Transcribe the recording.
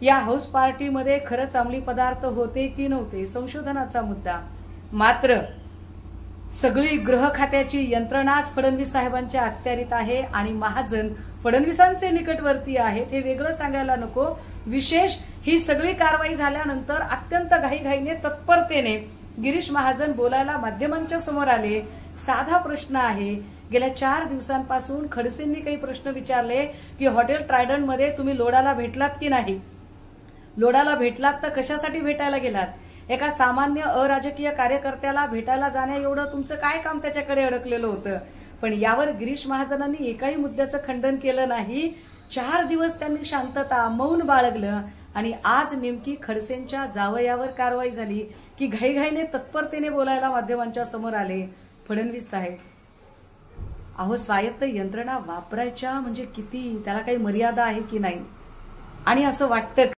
या हाऊस पार्टीमध्ये खरंच अंमली पदार्थ होते की नव्हते संशोधनाचा मुद्दा. मात्र सगळी गृह खात्याची यंत्रणाच फडणवीस साहेबांच्या अखत्यारीत आहे आणि महाजन फडणवीसांचे निकटवर्ती आहेत हे वेगळं सांगायला नको. विशेष ही सगळी कारवाई झाल्यानंतर अत्यंत घाईघाईने तत्परतेने गिरीश महाजन बोलायला माध्यमांच्या समोर आले. साधा प्रश्न आहे, गेल्या 4 दिवसांपासून खडसेंनी काही प्रश्न विचारले की हॉटेल ट्रायडंट मध्ये तुम्ही लोढाला भेटलात की नाही, लोढाला भेटलात तर कशासाठी भेटायला गेलात, एका सामान्य अराजकीय कार्यकर्त्याला भेटायला जाण्या एवढं तुमचं काय काम त्याच्याकडे अडकलेलं होतं. पण यावर गिरीश महाजनांनी एकाही मुद्द्याचं खंडन केलं नाही. 4 दिवस त्यांनी शांतता मौन बाळगलं आणि आज नेमकी खडसेंच्या जावयावर कारवाई झाली की घाईघाईने तत्परतेने बोलायला माध्यमांच्या समोर आले फडणवीस साहेब. अहो, स्वायत्त यंत्रणा वापरायच्या म्हणजे किती, त्याला काही मर्यादा आहे की नाही. आणि असं वाटतं